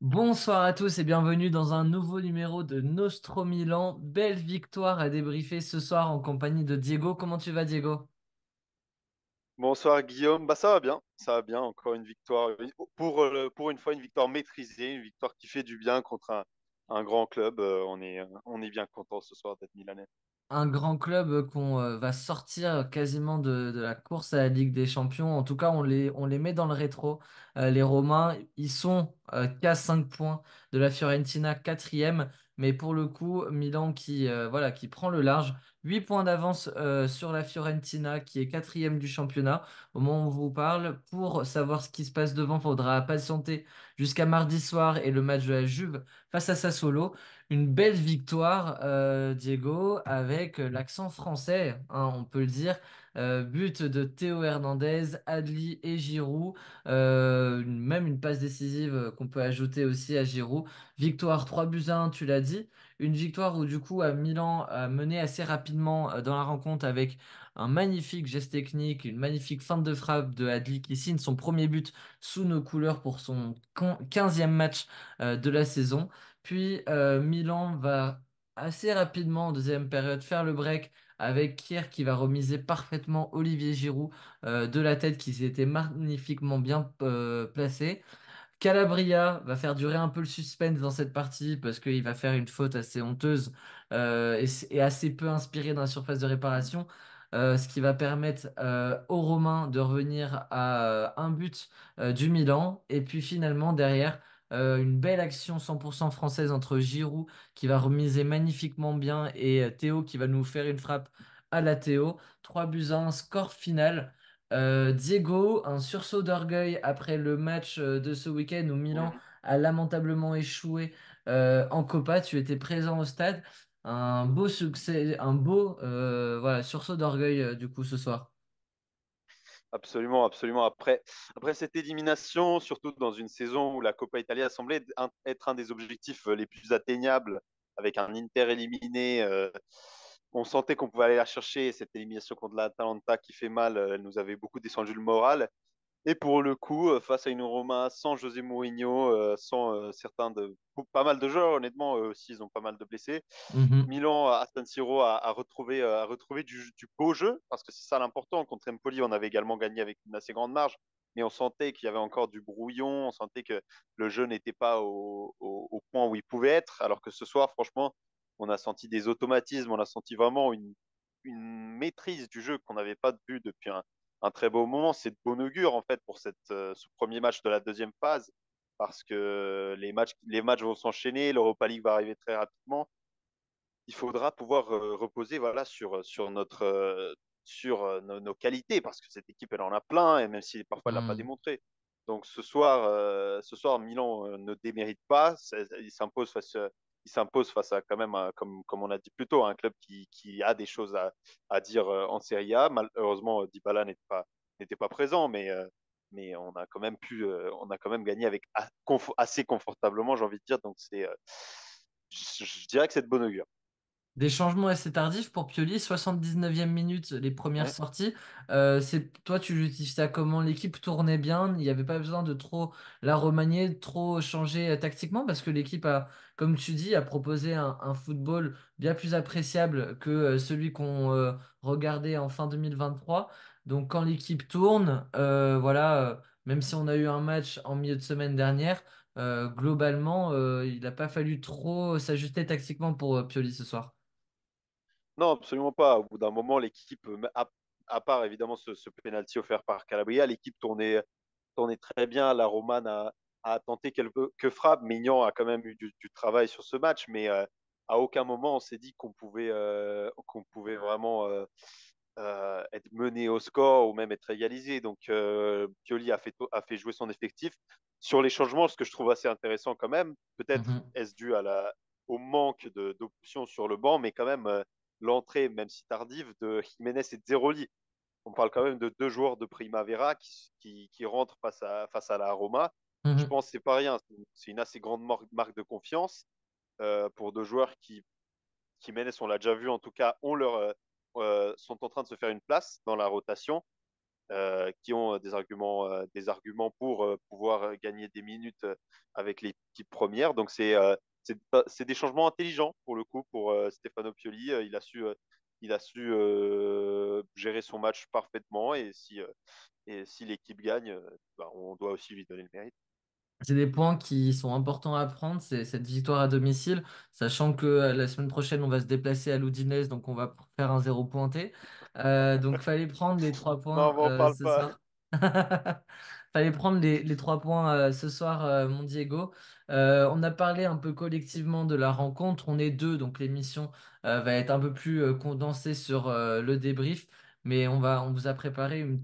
Bonsoir à tous et bienvenue dans un nouveau numéro de Nostro Milan. Belle victoire à débriefer ce soir en compagnie de Diego. Comment tu vas, Diego? Bonsoir Guillaume, ça va bien, encore une victoire, pour une fois une victoire maîtrisée, une victoire qui fait du bien contre un grand club. On est bien content ce soir d'être Milanais. Un grand club qu'on va sortir quasiment de la course à la Ligue des Champions. En tout cas, on les met dans le rétro. Les Romains, ils sont qu'à 5 points de la Fiorentina, quatrième. Mais pour le coup, Milan voilà, qui prend le large. 8 points d'avance sur la Fiorentina, qui est quatrième du championnat. Au moment où on vous parle, pour savoir ce qui se passe devant, il faudra patienter jusqu'à mardi soir et le match de la Juve face à Sassuolo. Une belle victoire, Diego, avec l'accent français, hein, on peut le dire. But de Théo Hernandez, Adli et Giroud. Même une passe décisive qu'on peut ajouter aussi à Giroud. Victoire 3-1, tu l'as dit. Une victoire où du coup à Milan a mené assez rapidement dans la rencontre avec un magnifique geste technique, une magnifique feinte de frappe de Adli qui signe son premier but sous nos couleurs pour son 15e match de la saison. Puis Milan va assez rapidement en deuxième période faire le break avec Kier qui va remiser parfaitement Olivier Giroud de la tête qui s'était magnifiquement bien placé. Calabria va faire durer un peu le suspense dans cette partie parce qu'il va faire une faute assez honteuse et assez peu inspirée dans la surface de réparation, ce qui va permettre aux Romains de revenir à un but du Milan. Et puis finalement, derrière, une belle action 100% française entre Giroud qui va remiser magnifiquement bien et Théo qui va nous faire une frappe à la Théo. 3-1, score final. Diego, un sursaut d'orgueil après le match de ce week-end où Milan a lamentablement échoué en Copa. Tu étais présent au stade. Un beau succès, un beau voilà, sursaut d'orgueil du coup ce soir. Absolument, absolument. Après cette élimination, surtout dans une saison où la Coppa Italia semblait être un des objectifs les plus atteignables, avec un Inter éliminé, on sentait qu'on pouvait aller la chercher. Cette élimination contre l'Atalanta qui fait mal, elle nous avait beaucoup descendu le moral. Et pour le coup, face à une Roma sans José Mourinho, sans pas mal de joueurs, honnêtement, eux aussi, ils ont pas mal de blessés. Mhm. Milan à San Siro a retrouvé du beau jeu, parce que c'est ça l'important. Contre Empoli, on avait également gagné avec une assez grande marge, mais on sentait qu'il y avait encore du brouillon, on sentait que le jeu n'était pas au point où il pouvait être, alors que ce soir, franchement, on a senti des automatismes, on a senti vraiment une maîtrise du jeu qu'on n'avait pas vu depuis un très beau moment. C'est de bon augure, en fait, pour ce premier match de la deuxième phase, parce que les matchs vont s'enchaîner, l'Europa League va arriver très rapidement. Il faudra pouvoir reposer voilà, sur nos qualités, parce que cette équipe, elle en a plein, et même si parfois elle ne l'a pas Mhm. démontré. Donc ce soir Milan ne démérite pas. Il s'impose face à quand même, comme on a dit plus tôt, un club qui a des choses à dire en Serie A. Malheureusement, Dybala n'était pas présent, mais on a quand même gagné avec assez confortablement, j'ai envie de dire. Donc je dirais que c'est de bon augure. Des changements assez tardifs pour Pioli, 79e minute, les premières Ouais. sorties. Toi, tu justifies ça comment? L'équipe tournait bien, il n'y avait pas besoin de trop la remanier, de trop changer tactiquement, parce que l'équipe a, comme tu dis, a proposé un football bien plus appréciable que celui qu'on regardait en fin 2023. Donc quand l'équipe tourne, voilà, même si on a eu un match en milieu de semaine dernière, globalement, il n'a pas fallu trop s'ajuster tactiquement pour Pioli ce soir. Non, absolument pas. Au bout d'un moment, l'équipe, à part évidemment ce penalty offert par Calabria, l'équipe tournait très bien. La Romane a tenté quelques frappes. Maignan a quand même eu du travail sur ce match, mais à aucun moment on s'est dit qu'on pouvait vraiment être mené au score ou même être égalisé. Donc Pioli a fait jouer son effectif. Sur les changements, ce que je trouve assez intéressant quand même, peut-être Mhm. est-ce dû au manque d'options sur le banc, mais quand même l'entrée, même si tardive, de Jiménez et de Zeroli. On parle quand même de deux joueurs de Primavera qui rentrent face à la Roma. Je Mhm. pense que c'est pas rien. C'est une assez grande marque de confiance pour deux joueurs qui Jiménez, on l'a déjà vu en tout cas, sont en train de se faire une place dans la rotation. qui ont des arguments pour pouvoir gagner des minutes avec l'équipe première. Donc c'est des changements intelligents pour le coup pour Stefano Pioli. Il a su gérer son match parfaitement et si l'équipe gagne, bah, on doit aussi lui donner le mérite. C'est des points qui sont importants à prendre, c'est cette victoire à domicile, sachant que la semaine prochaine, on va se déplacer à l'Udinese, donc on va faire un zéro pointé. Donc fallait prendre les trois Non, points m'en parle ce pas. soir. Fallait prendre les trois points ce soir, mon Diego. On a parlé un peu collectivement de la rencontre. On est deux, donc l'émission va être un peu plus condensée sur le débrief. Mais on vous a préparé voilà,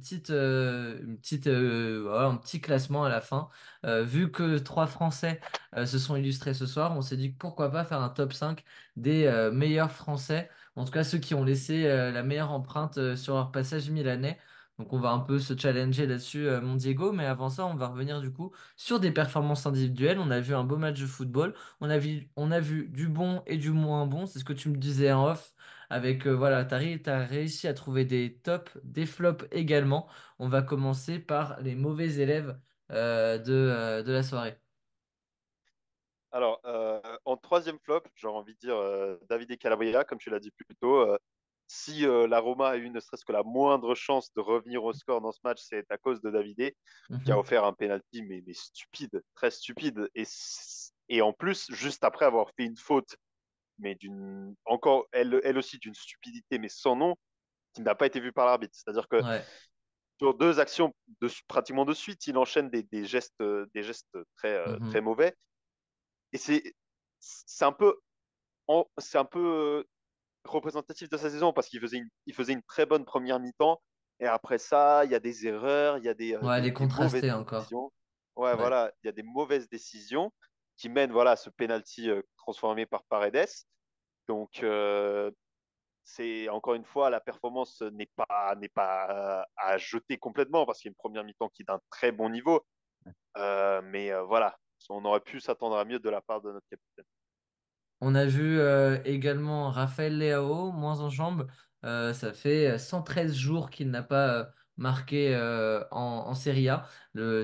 un petit classement à la fin. Vu que trois Français se sont illustrés ce soir, on s'est dit que pourquoi pas faire un top 5 des meilleurs Français, en tout cas ceux qui ont laissé la meilleure empreinte sur leur passage milanais. Donc on va un peu se challenger là-dessus, mon Diego, mais avant ça, on va revenir du coup sur des performances individuelles. On a vu un beau match de football, on a vu du bon et du moins bon, c'est ce que tu me disais en off, avec voilà, t'as réussi à trouver des tops, des flops également. On va commencer par les mauvais élèves de la soirée. Alors, en troisième flop, j'aurais envie de dire Davide Calabria, comme tu l'as dit plus tôt. Si la Roma a eu ne serait-ce que la moindre chance de revenir au score dans ce match, c'est à cause de Davide, qui a Mhm. offert un penalty, mais stupide, très stupide. Et en plus, juste après avoir fait une faute, mais encore, elle aussi d'une stupidité, mais sans nom, qui n'a pas été vue par l'arbitre. C'est-à-dire que Ouais. sur deux actions pratiquement de suite, il enchaîne des gestes très Mhm. mauvais. Et c'est un peu c'est un peu représentatif de sa saison parce il faisait une très bonne première mi-temps et après ça, il y a des erreurs, il y a Ouais, elle est des mauvaises contrastée encore. décisions. Ouais, Ouais. voilà, il y a des mauvaises décisions qui mènent voilà, à ce penalty transformé par Paredes. Donc, c'est encore une fois, la performance n'est pas à jeter complètement parce qu'il y a une première mi-temps qui est d'un très bon niveau. Mais voilà, on aurait pu s'attendre à mieux de la part de notre capitaine. On a vu également Raphaël Leao, moins en jambes. Ça fait 113 jours qu'il n'a pas marqué en Serie A.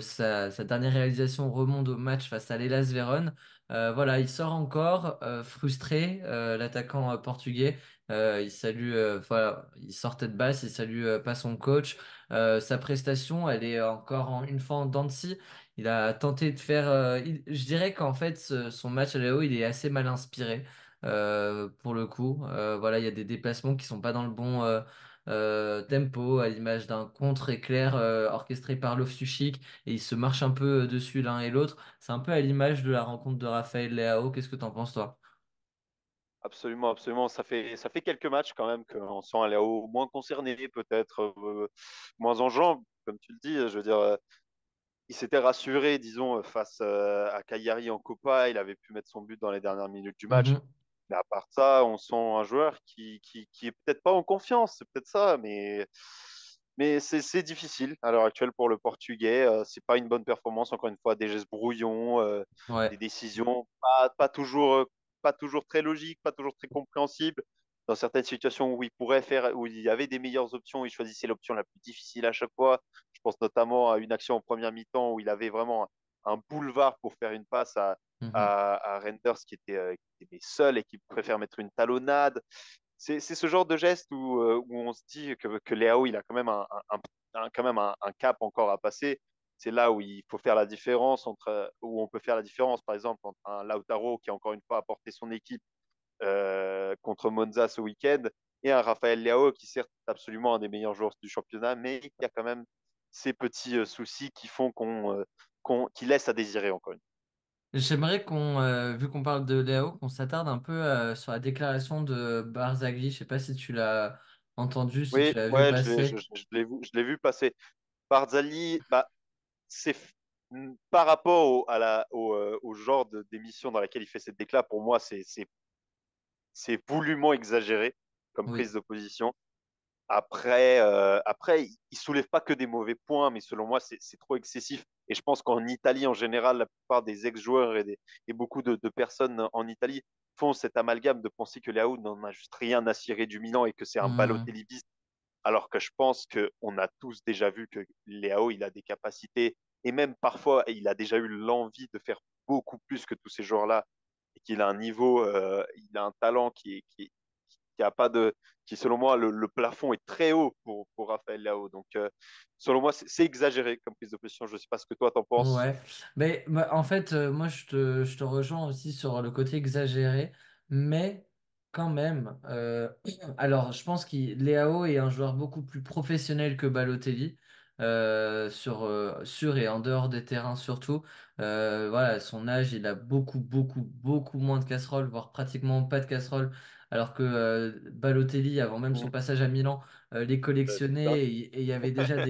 Sa dernière réalisation remonte au match face à l'Hellas Vérone. Voilà, il sort encore frustré, l'attaquant portugais. Il salue, voilà, il sort tête basse, il salue pas son coach. Sa prestation, elle est encore une fois en dents de scie. Il a tenté de faire. Je dirais qu'en fait, son match à Léo, il est assez mal inspiré pour le coup. Voilà, il y a des déplacements qui sont pas dans le bon tempo, à l'image d'un contre éclair orchestré par Loftus-Cheek, et ils se marchent un peu dessus l'un et l'autre. C'est un peu à l'image de la rencontre de Raphaël Leao. Qu'est-ce que t'en penses, toi? Absolument, absolument. Ça fait quelques matchs quand même qu'on sent aller au moins concerné, peut-être moins en jambes, comme tu le dis. Je veux dire, il s'était rassuré, disons, face à Cagliari en Copa. Il avait pu mettre son but dans les dernières minutes du match. Mhm. Mais à part ça, on sent un joueur qui est peut-être pas en confiance, c'est peut-être ça, mais c'est difficile à l'heure actuelle pour le Portugais. C'est pas une bonne performance, encore une fois, des gestes brouillons, des Ouais. décisions pas toujours très logiques, pas toujours très compréhensibles. Dans certaines situations où il pourrait faire, où il y avait des meilleures options, il choisissait l'option la plus difficile à chaque fois. Je pense notamment à une action en première mi-temps où il avait vraiment un boulevard pour faire une passe Mhm. à Renders qui était seul et qui préfère mettre une talonnade. C'est ce genre de geste où on se dit que Léao, il a quand même quand même un cap encore à passer. C'est là où il faut faire la différence où on peut faire la différence, par exemple, entre un Lautaro qui a encore une fois apporté son équipe contre Monza ce week-end et un Raphaël Leao qui certes est absolument un des meilleurs joueurs du championnat, mais qui a quand même ces petits soucis qui font qui laissent à désirer encore une fois. J'aimerais vu qu'on parle de Léo, qu'on s'attarde un peu sur la déclaration de Barzagli. Je sais pas si tu l'as entendu, si tu Oui, l'as vu ouais, passer. je l'ai vu passer. Barzali, bah, c'est par rapport au genre d'émission dans laquelle il fait cette déclat, pour moi, c'est voulument exagéré comme prise Oui. de position. Après, il soulève pas que des mauvais points, mais selon moi, c'est trop excessif. Et je pense qu'en Italie, en général, la plupart des ex-joueurs et beaucoup de personnes en Italie font cet amalgame de penser que Leao n'en a juste rien à cirer du Milan et que c'est un Hmm. Balotelli bis. alors que je pense qu'on a tous déjà vu que Léao, il a des capacités, et même parfois, il a déjà eu l'envie de faire beaucoup plus que tous ces joueurs-là, et qu'il a un niveau, il a un talent qui a pas de, qui selon moi, le plafond est très haut pour Raphaël Léao. Donc, selon moi, c'est exagéré comme prise de position. Je ne sais pas ce que toi t'en penses. Ouais, mais bah, en fait, moi je te rejoins aussi sur le côté exagéré, mais quand même, alors je pense que Leao est un joueur beaucoup plus professionnel que Balotelli, sur et en dehors des terrains surtout. Voilà, son âge, il a beaucoup, beaucoup, beaucoup moins de casseroles, voire pratiquement pas de casseroles, alors que Balotelli, avant même son Mm. passage à Milan, les C'est dingue. collectionnait et il y avait déjà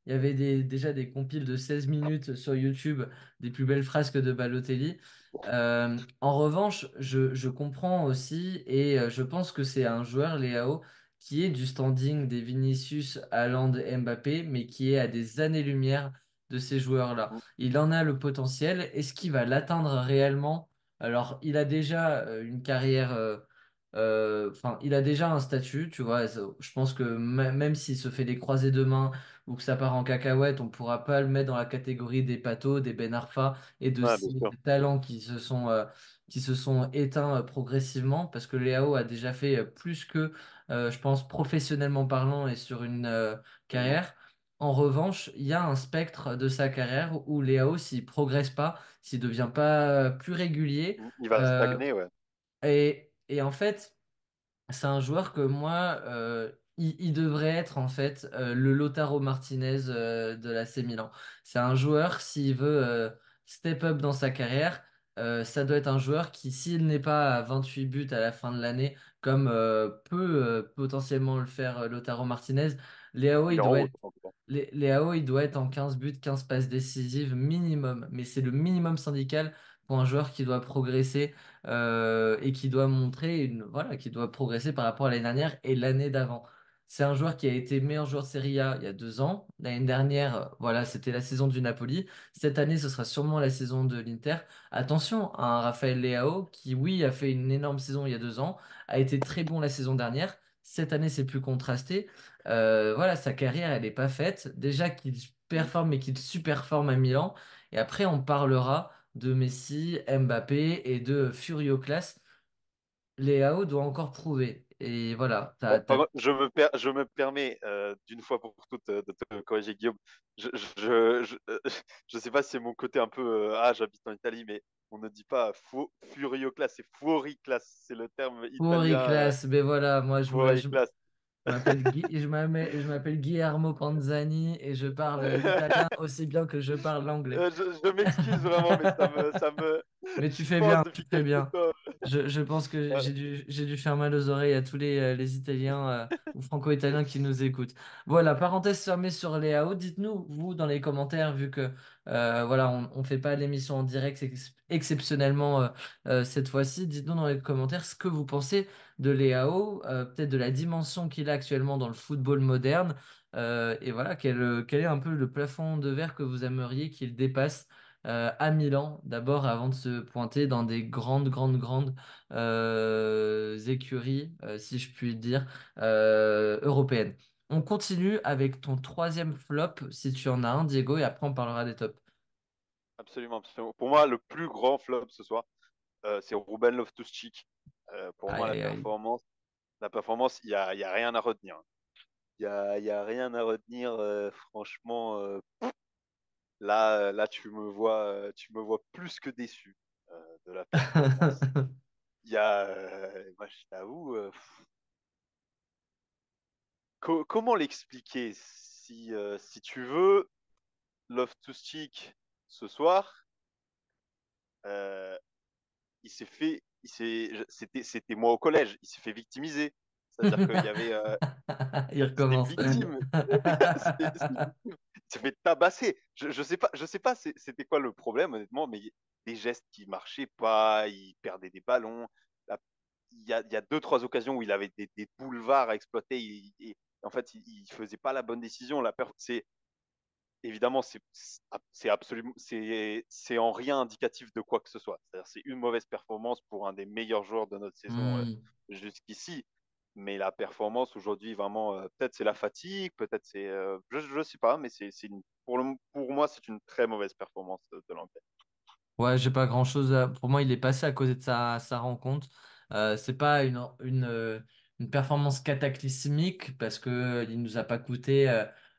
déjà des compiles de 16 minutes sur YouTube des plus belles frasques de Balotelli. En revanche, je comprends aussi et je pense que c'est un joueur, Léao, qui est du standing des Vinicius, Haaland et Mbappé, mais qui est à des années-lumière de ces joueurs-là. Mm. Il en a le potentiel. Est-ce qu'il va l'atteindre réellement? Alors, il a déjà une carrière. Enfin, il a déjà un statut, tu vois. Je pense que même s'il se fait des croisés de mains ou que ça part en cacahuète, on pourra pas le mettre dans la catégorie des Pato, des Ben Arfa et de Ouais, bien ces sûr. talents qui se sont éteints progressivement parce que Léao a déjà fait plus que, je pense, professionnellement parlant et sur une Mhm. carrière. En revanche, il y a un spectre de sa carrière où Léao, s'il progresse pas, s'il devient pas plus régulier, Il va euh, stagner, ouais. et en fait, c'est un joueur que moi, il devrait être en fait le Lautaro Martinez de l'AC Milan. C'est un joueur, s'il veut step up dans sa carrière, ça doit être un joueur qui, s'il n'est pas à 28 buts à la fin de l'année, comme peut potentiellement le faire Lautaro Martinez, Léao, Il il est en doit route, être en tout cas. Léao, il doit être en 15 buts, 15 passes décisives minimum. Mais c'est le minimum syndical pour un joueur qui doit progresser et qui doit voilà, qui doit progresser par rapport à l'année dernière et l'année d'avant. C'est un joueur qui a été meilleur joueur de Serie A il y a 2 ans. L'année dernière, voilà, c'était la saison du Napoli. Cette année, ce sera sûrement la saison de l'Inter. Attention à un Raphaël Leao qui, oui, a fait une énorme saison il y a 2 ans, a été très bon la saison dernière. Cette année, c'est plus contrasté. Voilà, sa carrière, elle n'est pas faite. Déjà qu'il Mm. performe et qu'il superforme à Milan. Et après, on parlera de Messi, Mbappé et de Furio Class. Léao doit encore prouver. Et voilà, Par contre, je me permets d'une fois pour toutes de te corriger, Guillaume. Je je sais pas si c'est mon côté un peu j'habite en Italie, mais on ne dit pas Furio class, c'est Fuori class, c'est le terme Fuori italien Class, mais voilà, moi Fuori class. je m'appelle Guillermo Panzani et je parle l'italien aussi bien que je parle l'anglais. Je m'excuse vraiment, mais Mais tu j'y fais pense bien, tu depuis fais quelques bien. temps. Je pense que Ouais. j'ai dû faire mal aux oreilles à tous les Italiens ou Franco-Italiens qui nous écoutent. Voilà, parenthèse fermée sur les AO. Dites-nous, vous, dans les commentaires, vu que voilà, on fait pas l'émission en direct exceptionnellement cette fois-ci, dites-nous dans les commentaires ce que vous pensez de Léao, peut-être de la dimension qu'il a actuellement dans le football moderne. Et voilà, quel est un peu le plafond de verre que vous aimeriez qu'il dépasse à Milan d'abord avant de se pointer dans des grandes, grandes, grandes écuries, si je puis dire, européennes. On continue avec ton troisième flop, si tu en as un, Diego, et après on parlera des tops. Absolument, absolument. Pour moi, le plus grand flop ce soir, c'est Ruben Loftus-Cheek. Pour moi, Aïe, aïe, aïe. la performance, il y a rien à retenir. Il y a rien à retenir. Franchement, là, tu me vois plus que déçu de la performance. Moi, je t'avoue, comment l'expliquer si tu veux, Loftus-Cheek ce soir, euh, c'était moi au collège, il s'est fait victimiser. C'est-à-dire qu'il y avait, Il c'était recommence. victime. C'était victime. Il s'est fait tabasser. Je sais pas c'était quoi le problème, honnêtement, mais des gestes qui marchaient pas, il perdait des ballons. La- il y a deux, trois occasions où il avait des boulevards à exploiter. En fait, il faisait pas la bonne décision. Évidemment, c'est en rien indicatif de quoi que ce soit. C'est-à-dire, c'est une mauvaise performance pour un des meilleurs joueurs de notre saison Hmm. jusqu'ici. Mais la performance aujourd'hui, vraiment, peut-être c'est la fatigue, peut-être c'est, je sais pas, mais pour moi, c'est une très mauvaise performance de l'Angleterre. Ouais, j'ai pas grand-chose pour moi, il est passé à cause de sa rencontre. C'est pas une performance cataclysmique parce que il nous a pas coûté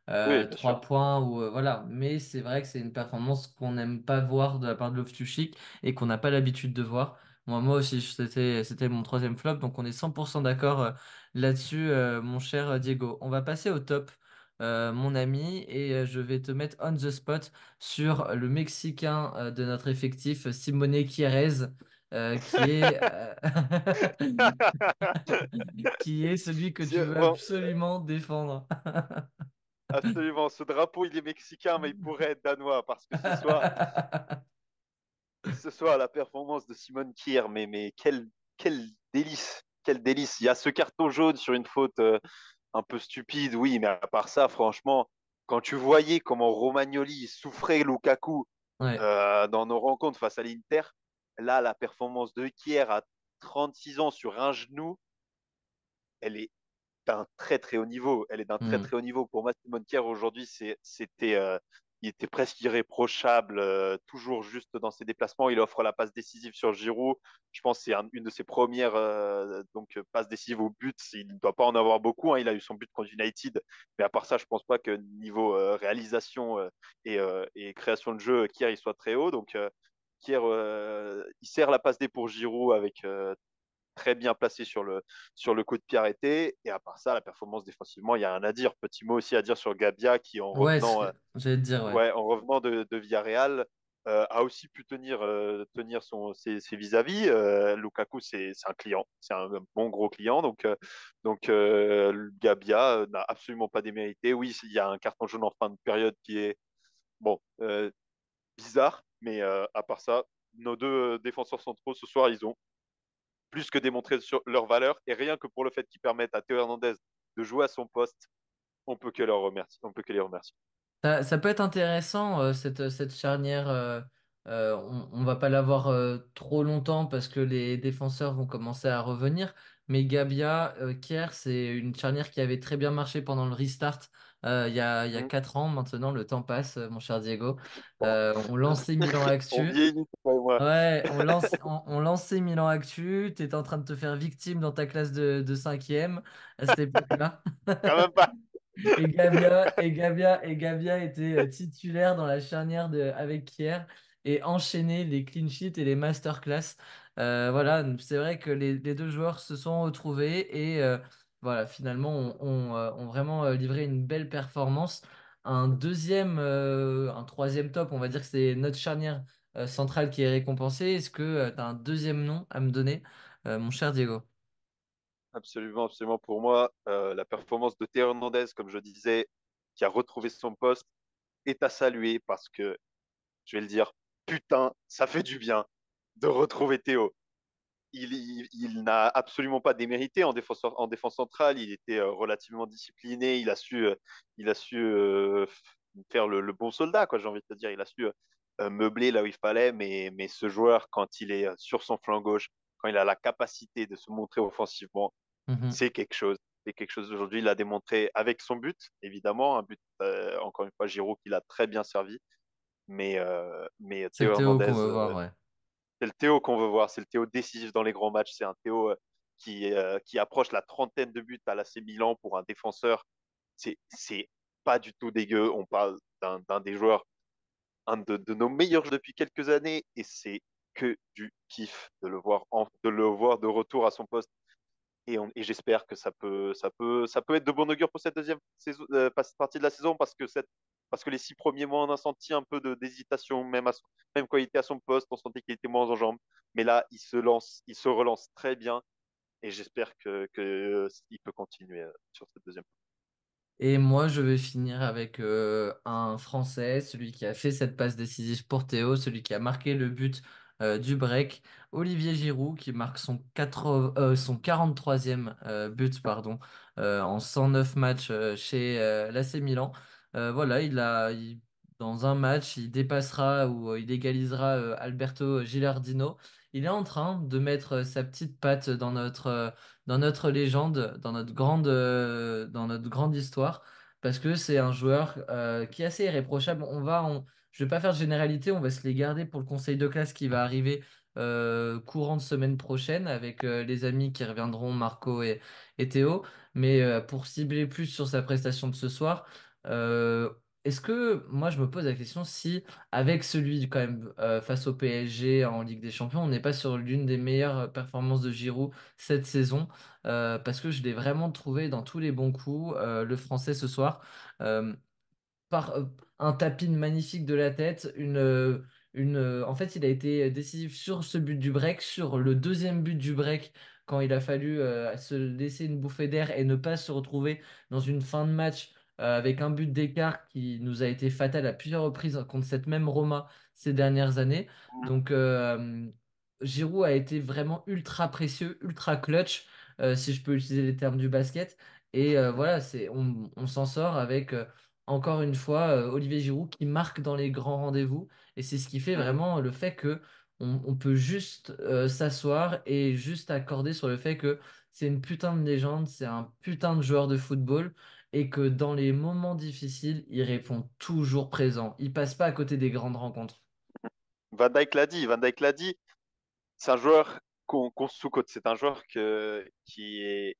Oui, bien sûr. 3 points ou voilà. Mais c'est vrai que c'est une performance qu'on n'aime pas voir de la part de Loftus-Cheek et qu'on n'a pas l'habitude de voir. Moi aussi, c'était mon troisième flop, donc on est 100% d'accord là-dessus, mon cher Diego. On va passer au top, mon ami, et je vais te mettre on the spot sur le Mexicain de notre effectif, Simone Quierez, qui est, qui est celui que tu veux Bon, absolument défendre. absolument. Ce drapeau, il est mexicain, mais il pourrait être danois parce que ce soir, la performance de Simone Kier, mais quel délice, quel délice. Il y a ce carton jaune sur une faute un peu stupide, oui, mais à part ça, franchement, quand tu voyais comment Romagnoli souffrait Lukaku Ouais. dans nos rencontres face à l'Inter, là, la performance de Kier à 36 ans sur un genou, elle est d'un très très haut niveau. Elle est d'un très Hmm. très haut niveau. Pour moi, Simone Kerr aujourd'hui, il était presque irréprochable, toujours juste dans ses déplacements. Il offre la passe décisive sur Giroud. Je pense que c'est une de ses premières passes décisives au but. Il ne doit pas en avoir beaucoup, hein. Il a eu son but contre United. Mais à part ça, je pense pas que niveau réalisation et création de jeu, Kier il soit très haut. Donc, Kier, il sert la passe D pour Giroud avec très bien placé sur le coup de pied arrêté. Et à part ça, la performance défensivement, il y a rien à dire. Petit mot aussi à dire sur Gabia qui, Ouais, j'allais te dire, ouais. en revenant de Villarreal, a aussi pu tenir ses vis-à-vis. Lukaku, c'est un client, c'est un bon gros client. Gabia n'a absolument pas démérité. Oui, il y a un carton jaune en fin de période qui est bon, bizarre, mais à part ça, nos deux défenseurs centraux ce soir, ils ont plus que démontrer sur leur valeur. Et rien que pour le fait qu'ils permettent à Théo Hernandez de jouer à son poste, on peut que leur remercier. On peut que les remercier. Ça peut être intéressant, cette charnière. On va pas l'avoir trop longtemps parce que les défenseurs vont commencer à revenir. Mais Gabia, Kier, c'est une charnière qui avait très bien marché pendant le restart il y a Mmh. 4 ans maintenant. Le temps passe, mon cher Diego. On lançait Milan On Actu. vieillit, toi et moi. Ouais, on lançait Milan Actu. T'étais en train de te faire victime dans ta classe de cinquième à cette époque-là. Quand même pas. Et Gabia était titulaire dans la charnière avec Kier et enchaînait les clean sheets et les masterclass. Voilà, c'est vrai que les deux joueurs se sont retrouvés et voilà, finalement, ont vraiment livré une belle performance. Un troisième top, on va dire que c'est notre charnière centrale qui est récompensée. Est-ce que tu as un deuxième nom à me donner, mon cher Diego? Absolument, absolument. Pour moi, la performance de Théo Hernandez, comme je disais, qui a retrouvé son poste, est à saluer parce que, je vais le dire, putain, ça fait du bien de retrouver Théo. Il n'a absolument pas démérité en défense centrale. Il était relativement discipliné. Il a su faire le bon soldat, quoi, j'ai envie de te dire. Il a su meubler là où il fallait. Mais ce joueur, quand il est sur son flanc gauche, quand il a la capacité de se montrer offensivement, Mhm. c'est quelque chose. C'est quelque chose aujourd'hui. Il l'a démontré avec son but, évidemment. Un but, encore une fois, Giroud qui l'a très bien servi. Mais C'est le Théo Théo qu'on Hernandez, veut voir, ouais. c'est le Théo qu'on veut voir, c'est le Théo décisif dans les grands matchs, c'est un Théo qui approche la trentaine de buts à l'AC Milan pour un défenseur. C'est pas du tout dégueu. On parle d'un des joueurs, un de nos meilleurs depuis quelques années, et c'est que du kiff de le voir de retour à son poste. Et j'espère que ça peut être de bon augure pour cette deuxième partie de la saison parce que les 6 premiers mois, on a senti un peu d'hésitation, même quand il était à son poste, on sentait qu'il était moins en jambes. Mais là, il se relance très bien et j'espère il peut continuer sur cette deuxième. Et moi, je vais finir avec un Français, celui qui a fait cette passe décisive pour Théo, celui qui a marqué le but du break, Olivier Giroud, qui marque son 43e but, pardon, en 109 matchs chez l'AC Milan. Voilà, dans un match, il dépassera ou il égalisera Alberto Gilardino. il est en train de mettre sa petite patte dans notre légende, dans notre grande histoire, parce que c'est un joueur qui est assez irréprochable. Je vais pas faire de généralité, on va se les garder pour le conseil de classe qui va arriver courant de semaine prochaine avec les amis qui reviendront, Marco et Théo. Mais pour cibler plus sur sa prestation de ce soir, euh, est-ce que moi je me pose la question si avec celui quand même face au PSG en Ligue des Champions, on n'est pas sur l'une des meilleures performances de Giroud cette saison, parce que je l'ai vraiment trouvé dans tous les bons coups, le Français ce soir. Euh, par un tapin magnifique de la tête, en fait, il a été décisif sur ce but du break, sur le deuxième but du break, quand il a fallu se laisser une bouffée d'air et ne pas se retrouver dans une fin de match avec un but d'écart qui nous a été fatal à plusieurs reprises contre cette même Roma ces dernières années. Donc, Giroud a été vraiment ultra précieux, ultra clutch, si je peux utiliser les termes du basket. Et voilà, on s'en sort avec encore une fois, Olivier Giroud qui marque dans les grands rendez-vous. Et c'est ce qui fait Mhm. vraiment le fait que on peut juste s'asseoir et juste accorder sur le fait que c'est une putain de légende, c'est un putain de joueur de football et que dans les moments difficiles, il répond toujours présent. Il passe pas à côté des grandes rencontres. Van Dijk l'a dit, Van Dijk l'a dit. C'est un joueur qu'on sous-cote. C'est un joueur qui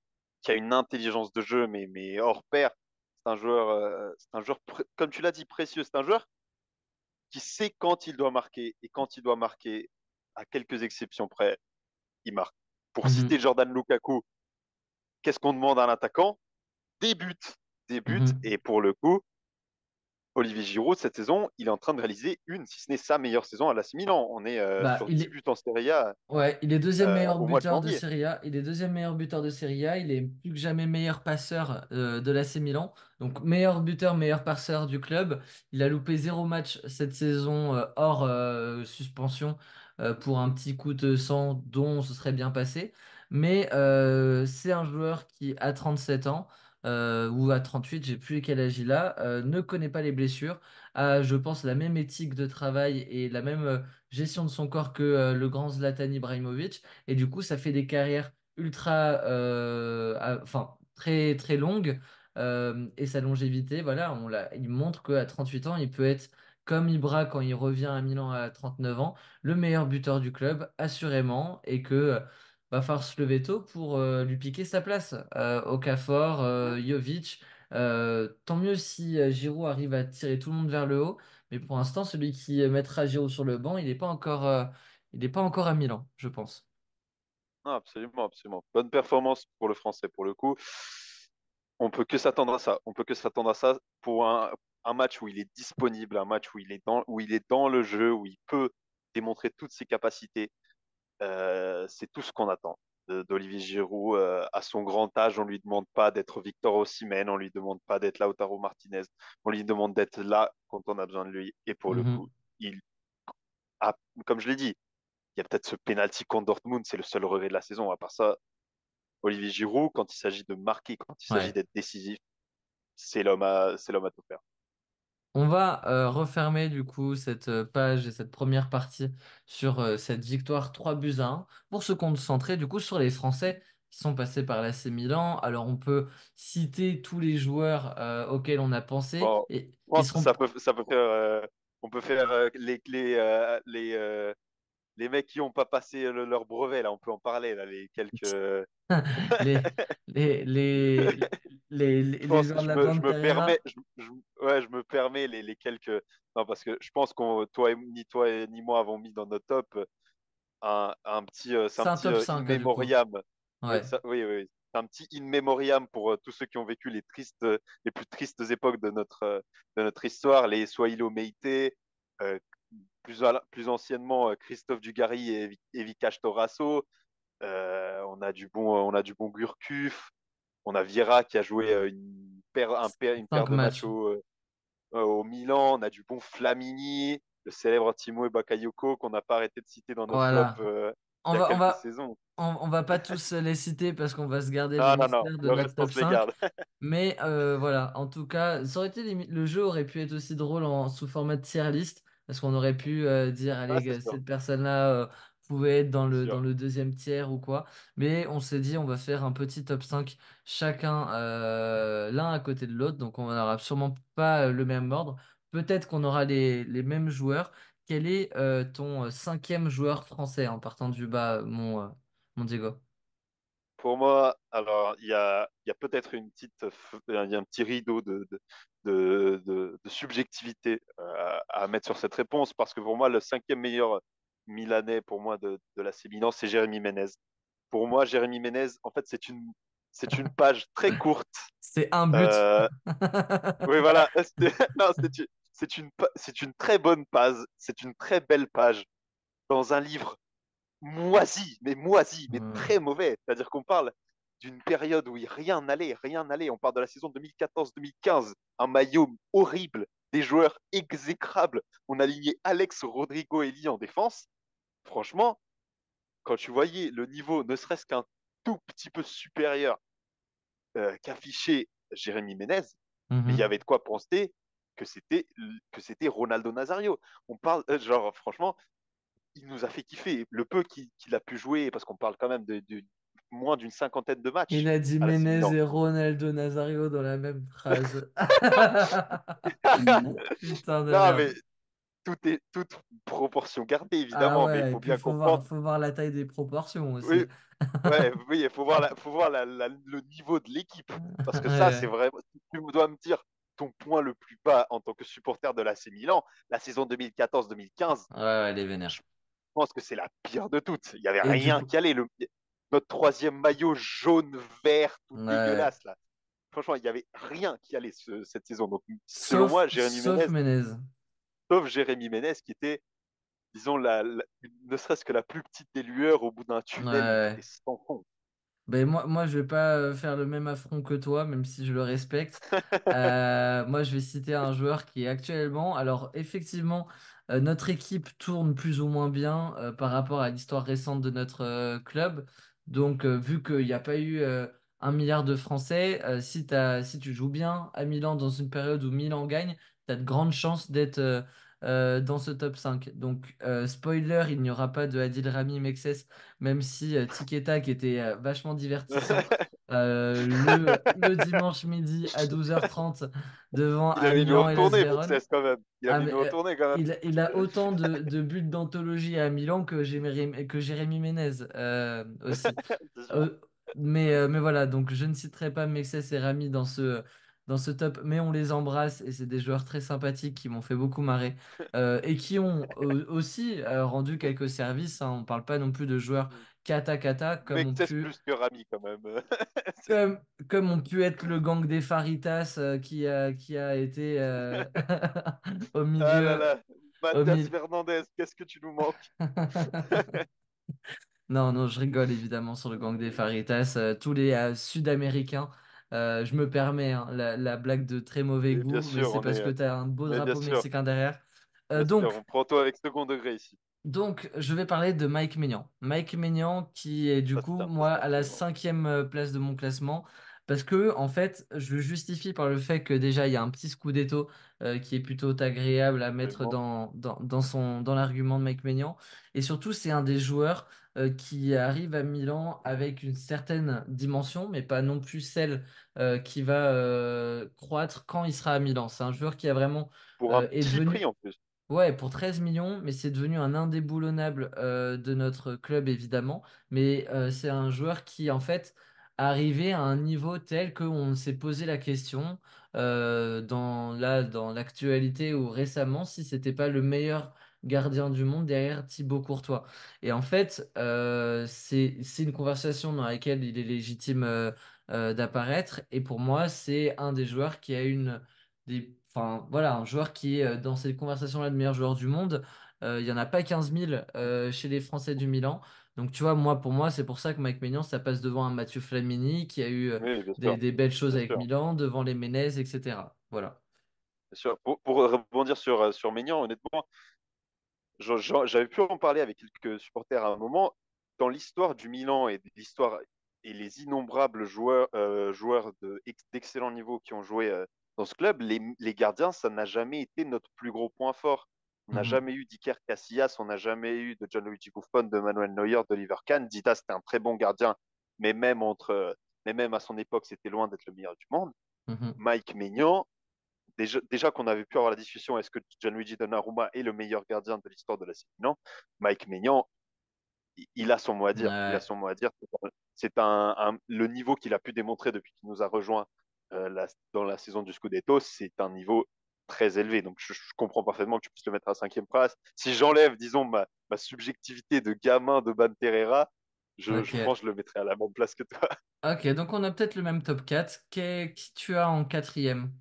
a une intelligence de jeu, mais hors pair. Comme tu l'as dit, précieux. C'est un joueur qui sait quand il doit marquer et quand il doit marquer, à quelques exceptions près, il marque. Pour citer Mhm, Jordan Lukaku, qu'est-ce qu'on demande à un attaquant? Des buts. Des buts. mhm. Et pour le coup, Olivier Giroud, cette saison, il est en train de réaliser une, si ce n'est sa meilleure saison à l'AC Milan. On est Bah, sur 10 buts en Serie A ouais, il est deuxième meilleur au mois de buteur de janvier. Serie A. Il est deuxième meilleur buteur de Serie A. Il est plus que jamais meilleur passeur de l'AC Milan. Donc meilleur buteur, meilleur passeur du club. Il a loupé zéro match cette saison hors suspension pour un petit coup de sang dont on se serait bien passé. Mais c'est un joueur qui, à 37 ans ou à 38, j'ai plus quel âge il a, ne connaît pas les blessures, a, je pense, la même éthique de travail et la même gestion de son corps que le grand Zlatan Ibrahimovic. Et du coup, ça fait des carrières ultra, enfin, très, très longues. Et sa longévité, voilà, il montre qu'à 38 ans, il peut être comme Ibra quand il revient à Milan à 39 ans, le meilleur buteur du club, assurément, et que va falloir se lever tôt pour lui piquer sa place. Okafor, Jovic, tant mieux si Giroud arrive à tirer tout le monde vers le haut. Mais pour l'instant, celui qui mettra Giroud sur le banc, il n'est pas encore à Milan, je pense. Non, absolument, absolument. Bonne performance pour le Français, pour le coup. On peut que s'attendre à ça. On peut que s'attendre à ça pour un match où il est disponible, un match où il est dans le jeu, où il peut démontrer toutes ses capacités. C'est tout ce qu'on attend d'Olivier Giroud. À son grand âge, on lui demande pas d'être Victor Osimhen, on lui demande pas d'être Lautaro Martinez, on lui demande d'être là quand on a besoin de lui. Et pour le coup, Mhm. il a, comme je l'ai dit, il y a peut-être ce penalty contre Dortmund, c'est le seul regret de la saison. À part ça, Olivier Giroud, quand il s'agit de marquer, quand il s'agit Ouais. d'être décisif, c'est l'homme à tout faire. On va refermer du coup cette page et cette première partie sur cette victoire 3 buts à 1 pour se concentrer du coup sur les Français qui sont passés par l'AC Milan. Alors on peut citer tous les joueurs auxquels on a pensé Bon, et je ils pense que seront ça peut faire, on peut faire les mecs qui n'ont pas passé leur brevet, là, on peut en parler, là, les quelques. les, les, les, Je les pense, joueurs de la bande Carrera ouais, je me permets les quelques. Non, parce que je pense qu'on, ni toi ni moi avons mis dans notre top c'est un c'est un petit top 5 du coup. in. Oui, Ouais. oui, oui. C'est un petit in memoriam pour tous ceux qui ont vécu les plus tristes époques de notre histoire, les Sohailo Meïté, euh, plus anciennement Christophe Dugarry et Vikash Torasso. On a du bon Gurkuf. On a Vieira qui a joué une paire 5 de matchs matchs. au Milan. On a du bon Flamini, le célèbre Timo Bakayoko qu'on n'a pas arrêté de citer dans notre top Voilà. On il y a va, on quelques va, saisons. on va pas tous les citer parce qu'on va se garder le Non, non, non, mystère de le notre reste, on top se les 5. garde. Mais voilà, en tout cas, ça aurait été le jeu aurait pu être aussi drôle sous format de tier list parce qu'on aurait pu dire, Ah, allez, c'est sûr. cette personne-là, pouvait être c'est dans sûr. le deuxième tiers ou quoi. Mais on s'est dit, on va faire un petit top 5 chacun l'un à côté de l'autre. Donc on n'aura sûrement pas le même ordre. Peut-être qu'on aura les mêmes joueurs. Quel est ton cinquième joueur français en partant du bas, mon Diego? Pour moi, alors, il y a peut-être il y a un petit rideau de subjectivité à mettre sur cette réponse, parce que pour moi, le cinquième meilleur Milanais, pour moi, de l'AC Milan, c'est Jérémy Ménez. Pour moi, Jérémy Ménez, en fait, c'est une page très courte. C'est un but. Euh, oui, voilà. Non, c'est une très bonne page. C'est une très belle page dans un livre moisi, mais Hmm. très mauvais. C'est-à-dire qu'on parle d'une période où rien n'allait, rien n'allait. On parle de la saison 2014-2015, un maillot horrible, des joueurs exécrables. On alignait Alex, Rodrigo et Lee en défense. Franchement, quand tu voyais le niveau, ne serait-ce qu'un tout petit peu supérieur qu'affichait Jérémy Ménez, mais il y Mhm. avait de quoi penser que c'était que c'était Ronaldo Nazario. On parle genre franchement, il nous a fait kiffer. Le peu qu'il a pu jouer, parce qu'on parle quand même de moins d'une cinquantaine de Il matchs a dit à l'AC Menez Milan. et Ronaldo Nazario dans la même phrase. Putain de Non, mais merde. toute proportion gardée, Ah évidemment, mais il ouais, et faut puis bien comprendre. faut voir la taille des proportions aussi. Oui, ouais, oui, il faut voir le niveau de l'équipe. Parce que ça, c'est Ouais, vraiment. Si tu dois me dire ton point le plus bas en tant que supporter de l'AC Milan, la saison 2014-2015, ouais, ouais, les je vénères. pense que c'est la pire de toutes. Il n'y avait Et du rien coup, qui allait. Notre troisième maillot jaune-vert, tout ouais. dégueulasse, là. Franchement, il n'y avait rien qui allait cette saison. Donc, selon moi, Jérémy Sauf Ménez, Menez. sauf Jérémy Ménez, qui était, disons, ne serait-ce que la plus petite des lueurs au bout d'un Ouais, tunnel, mais qui ouais. était sans fond. Ben moi, je vais pas faire le même affront que toi, même si je le respecte. Moi, je vais citer un joueur qui est actuellement. Alors, effectivement, notre équipe tourne plus ou moins bien par rapport à l'histoire récente de notre club. Donc, vu qu'il n'y a pas eu 1 milliard de Français, si tu joues bien à Milan dans une période où Milan gagne, tu as de grandes chances d'être dans ce top 5. Donc, spoiler, il n'y aura pas de Adil Rami Mexes même si Tic et Tac était vachement divertissant le dimanche midi à 12h30 devant Il à avait une Milan et Las retournée, Vérone. Mexès, quand même. Il Ah, avait mais, une retournée, quand même. il a autant de buts d'anthologie à Milan que Jérémy Ménez aussi. C'est sûr. Euh, mais voilà, donc je ne citerai pas Mexès et Rami dans ce top, mais on les embrasse et c'est des joueurs très sympathiques qui m'ont fait beaucoup marrer et qui ont aussi rendu quelques services, hein. On parle pas non plus de joueurs kata kata Mexès plus que Rami, quand même. comme, comme ont pu être le gang des Faritas qui a été au Ah là milieu. là, Au Mathias milieu. Fernandez, qu'est-ce que tu nous manques? Non, non, je rigole évidemment sur le gang des Faritas. Tous les Sud-Américains, je me permets hein, la blague de très mauvais Mais bien goût, mais sûr, c'est parce que tu as un beau mais drapeau mexicain derrière. bien sûr, Donc, on prend tout avec second degré ici. Donc, je vais parler de Mike Maignan. Mike Maignan, qui est du Ça, coup, c'est moi, à la impressionnant. cinquième place de mon classement, parce que, en fait, je le justifie par le fait que déjà, il y a un petit scudetto qui est plutôt agréable à mettre Absolument. dans l'argument de Mike Maignan. Et surtout, c'est un des joueurs qui arrive à Milan avec une certaine dimension, mais pas non plus celle qui va croître quand il sera à Milan. C'est un joueur qui a vraiment Pour un est petit prix devenu en plus. Ouais, pour 13 millions, mais c'est devenu un indéboulonnable de notre club, évidemment. Mais c'est un joueur qui, en fait, arrivé à un niveau tel qu'on s'est posé la question dans l'actualité ou récemment si c'était pas le meilleur gardien du monde derrière Thibaut Courtois. Et en fait, c'est une conversation dans laquelle il est légitime d'apparaître. Et pour moi, c'est un des joueurs qui a enfin, voilà, un joueur qui est dans cette conversation-là de meilleur joueur du monde. Il n'y en a pas 15 000 chez les Français du Milan. Donc, tu vois, pour moi, c'est pour ça que Mike Maignan, ça passe devant un Mathieu Flamini qui a eu Oui, bien sûr. des belles choses Bien avec sûr. Milan, devant les Menez, etc. Voilà. Bien sûr. Pour rebondir sur Maignan, honnêtement, j'avais pu en parler avec quelques supporters à un moment. Dans l'histoire du Milan et de l'histoire et les innombrables joueurs d'excellent niveau qui ont joué dans ce club, les gardiens, ça n'a jamais été notre plus gros point fort. On n'a Mhm. jamais eu d'Iker Casillas, on n'a jamais eu de Gianluigi Buffon, de Manuel Neuer, d'Oliver Kahn. Dida, c'était un très bon gardien, mais mais même à son époque, c'était loin d'être le meilleur du monde. Mhm. Mike Maignan, déjà qu'on avait pu avoir la discussion, est-ce que Gianluigi Donnarumma est le meilleur gardien de l'histoire de la Milan? Mike Maignan, il a son mot à dire. Il a Ouais. son mot à dire. C'est le niveau qu'il a pu démontrer depuis qu'il nous a rejoint dans la saison du Scudetto, c'est un niveau très élevé. Donc, je comprends parfaitement que tu puisses le mettre à cinquième place. Si j'enlève, disons, ma subjectivité de gamin de Banterera, je Ok. pense que je le mettrai à la même place que toi. Ok, donc on a peut-être le même top 4. Qui tu as en quatrième?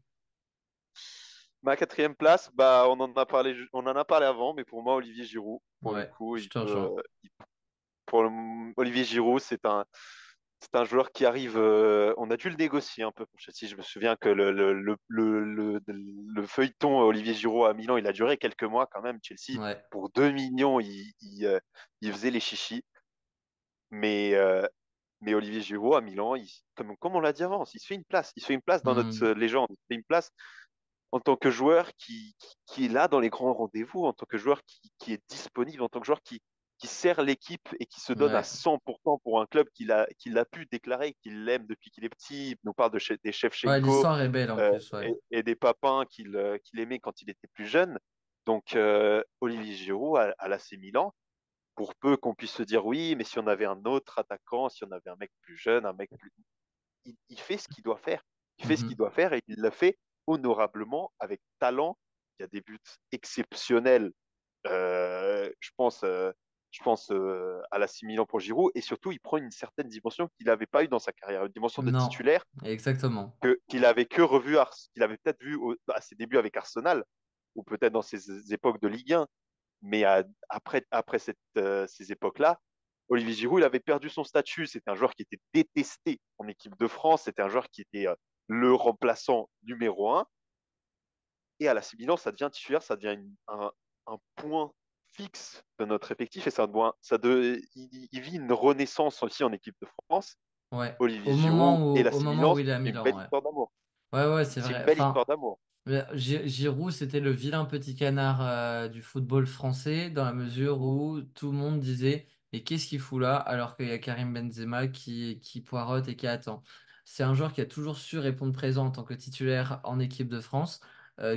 Ma quatrième place, bah, on en a parlé avant, mais pour moi, Olivier Giroud, pour le Ouais, coup, je te rejoins. Olivier Giroud, c'est un joueur qui arrive. On a dû le négocier un peu pour Chelsea. Je me souviens que le feuilleton Olivier Giroud à Milan, il a duré quelques mois quand même. Chelsea, Ouais. pour 2 millions, il faisait les chichis. Mais, euh, mais Olivier Giroud à Milan, comme on l'a dit avant, il se fait une place. Il se fait une place dans notre Hmm. légende. Il se fait une place en tant que joueur qui est là dans les grands rendez-vous, en tant que joueur qui est disponible, en tant que joueur qui sert l'équipe et qui se donne à Ouais. 100% pour un club qu'il a pu déclarer qu'il aime depuis qu'il est petit. Il nous parle des Ouais, Shevchenko l'histoire est belle en plus, ouais. et des papins qu'il aimait quand il était plus jeune. Donc, Olivier Giroud à l'AC Milan, pour peu qu'on puisse se dire oui, mais si on avait un autre attaquant, si on avait un mec plus jeune, un mec plus il fait ce qu'il doit faire. Il fait ce qu'il Mhm. doit faire et il le fait honorablement, avec talent. Il y a des buts exceptionnels. Je pense à la 6 Milan pour Giroud. Et surtout, il prend une certaine dimension qu'il n'avait pas eu dans sa carrière, une dimension de Non, titulaire exactement. qu'il avait que revu, qu'il avait peut-être vu à ses débuts avec Arsenal, ou peut-être dans ses époques de Ligue 1. Mais après ces époques-là, Olivier Giroud, il avait perdu son statut. C'était un joueur qui était détesté en équipe de France. C'était un joueur qui était le remplaçant numéro un. Et à la Milan, ça devient titulaire, ça devient un point fixe de notre effectif. Et il vit une renaissance aussi en équipe de France. Ouais. Olivier Giroud et la Au moment Milan, où il est à c'est une Milan, belle ouais. histoire d'amour. Ouais, ouais, c'est C'est une vrai. belle histoire Enfin, d'amour. Giroud, c'était le vilain petit canard du football français, dans la mesure où tout le monde disait, mais qu'est-ce qu'il fout là, alors qu'il y a Karim Benzema qui poireaute et qui attend. C'est un joueur qui a toujours su répondre présent en tant que titulaire en équipe de France,